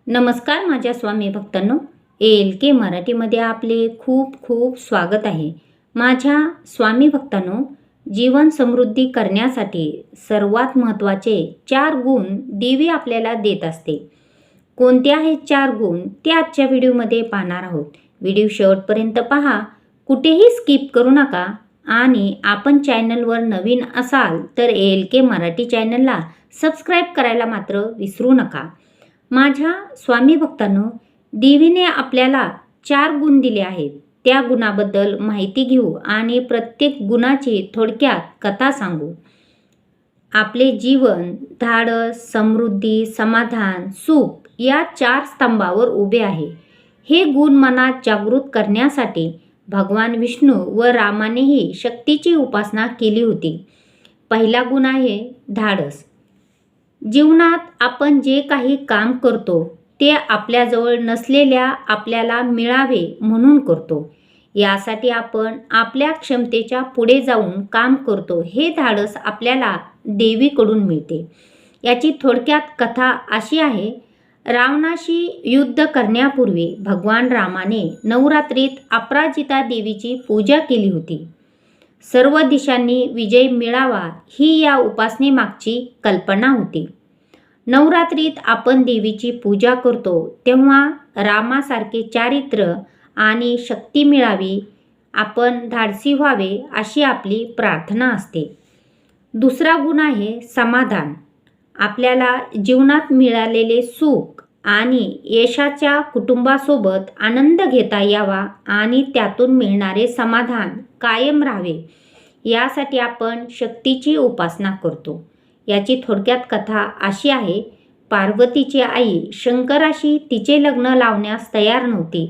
नमस्कार माझ्या स्वामी भक्तांनो, के मराठीमध्ये आपले खूप खूप स्वागत आहे. माझ्या स्वामी भक्तांनो, जीवन समृद्धी करण्यासाठी सर्वात महत्त्वाचे 4 गुण देवी आपल्याला देत असते. कोणते आहेत 4 गुण ते आजच्या व्हिडिओमध्ये पाहणार आहोत. व्हिडिओ शेवटपर्यंत पहा, कुठेही स्किप करू नका. आणि आपण चॅनलवर नवीन असाल तर के मराठी चॅनलला सबस्क्राईब करायला मात्र विसरू नका. माझ्या स्वामी भक्तांनो, देवीने आपल्याला 4 गुण दिले आहेत. त्या गुणाबद्दल माहिती घेऊ आणि प्रत्येक गुणाची थोडक्यात कथा सांगू. आपले जीवन धाडस, समृद्धी, समाधान, सुख या 4 स्तंभावर उभे आहे. हे गुण मनात जागृत करण्यासाठी भगवान विष्णू व रामानेही शक्तीची उपासना केली होती. पहिला गुण आहे धाडस. जीवनात आपण जे काही काम करतो ते आपल्याजवळ नसलेल्या आपल्याला मिळावे म्हणून करतो. यासाठी आपण आपल्या क्षमतेच्या पुढे जाऊन काम करतो. हे धाडस आपल्याला देवीकडून मिळते. याची थोडक्यात कथा अशी आहे. रावणाशी युद्ध करण्यापूर्वी भगवान रामाने नवरात्रीत अपराजिता देवीची पूजा केली होती. सर्व दिशांनी विजय मिळावा ही या उपासनेमागची कल्पना होती. नवरात्रीत आपण देवीची पूजा करतो तेव्हा रामासारखे चारित्र्य आणि शक्ती मिळावी, आपण धाडसी व्हावे अशी आपली प्रार्थना असते. दुसरा गुण आहे समाधान. आपल्याला जीवनात मिळालेले सुख आणि यशाच्या कुटुंबासोबत आनंद घेता यावा आणि त्यातून मिळणारे समाधान कायम राहावे यासाठी आपण शक्तीची उपासना करतो. याची थोडक्यात कथा अशी आहे. पार्वतीची आई शंकराशी तिचे लग्न लावण्यास तयार नव्हती,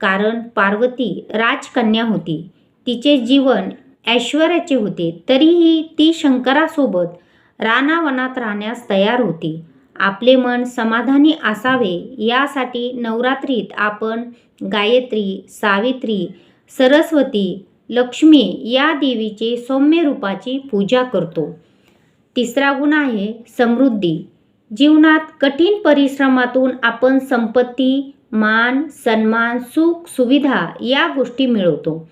कारण पार्वती राजकन्या होती. तिचे जीवन ऐश्वर्याचे होते, तरीही ती शंकरासोबत रानावनात राहण्यास तयार होती. आपले मन समाधानी असावे यासाठी नवरात्रीत आपण गायत्री, सावित्री, सरस्वती, लक्ष्मी या देवीचे सौम्य रूपाची पूजा करतो. तिसरा गुण आहे समृद्धी. जीवनात कठीण परिश्रमातून आपण संपत्ती, मान, सन्मान, सुख, सुविधा या गोष्टी मिळवतो.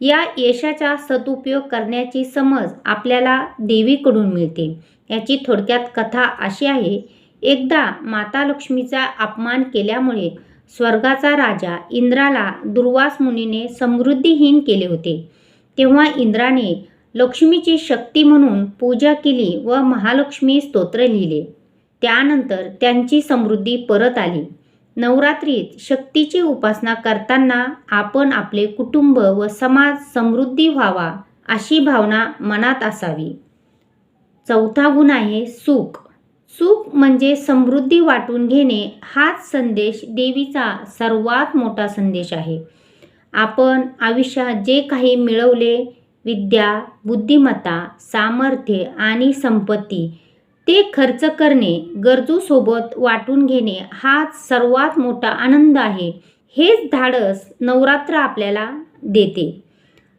या यशाचा सदुपयोग करण्याची समज आपल्याला देवीकडून मिळते. याची थोडक्यात कथा अशी आहे. एकदा माता लक्ष्मीचा अपमान केल्यामुळे स्वर्गाचा राजा इंद्राला दुर्वास मुनीने समृद्धीहीन केले होते. तेव्हा इंद्राने लक्ष्मीची शक्ती म्हणून पूजा केली व महालक्ष्मी स्तोत्र लिहिले. त्यानंतर त्यांची समृद्धी परत आली. नवरात्रीत शक्तीची उपासना करताना आपण आपले कुटुंब व समाज समृद्धी व्हावा अशी भावना मनात असावी. चौथा गुण आहे सुख. सुख म्हणजे समृद्धी वाटून घेणे हाच संदेश देवीचा सर्वात मोठा संदेश आहे. आपण आयुष्यात जे काही मिळवले, विद्या, बुद्धिमत्ता, सामर्थ्य आणि संपत्ती, ते खर्च करणे, गरजूसोबत वाटून घेणे हाच सर्वात मोठा आनंद आहे. हेच धाडस नवरात्र आपल्याला देते.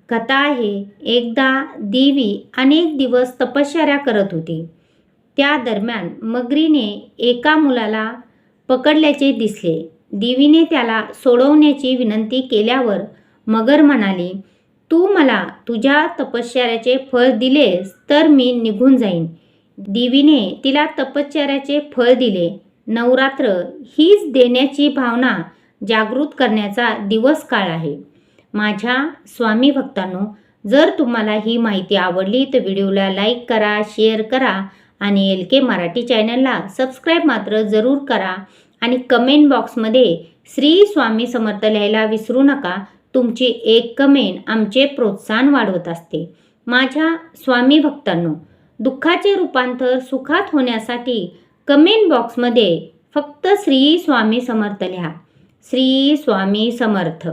कथा आहे. एकदा देवी अनेक दिवस तपश्चर्या करत होती. त्या दरम्यान मगरीने एका मुलाला पकडल्याचे दिसले. देवीने त्याला सोडवण्याची विनंती केल्यावर मगर म्हणाली, तू मला तुझ्या तपश्चर्याचे फळ दिलेस तर मी निघून जाईन. देवीने तिला तपश्चर्याचे फळ दिले. नवरात्र हीच देण्याची भावना जागृत करण्याचा दिवस काळ आहे. माझ्या स्वामी भक्तांनो, जर तुम्हाला ही माहिती आवडली तर व्हिडिओला लाईक करा, शेअर करा आणि के मराठी चॅनलला सबस्क्राईब मात्र जरूर करा. आणि कमेंट बॉक्समध्ये श्री स्वामी समर्थ लिहायला विसरू नका. तुमची एक कमेंट आमचे प्रोत्साहन वाढवत असते. माझ्या स्वामी भक्तांनो, दुःखाचे रूपांतर सुखात होण्यासाठी कमेंट बॉक्समध्ये फक्त श्री स्वामी समर्थ लिहा. श्री स्वामी समर्थ.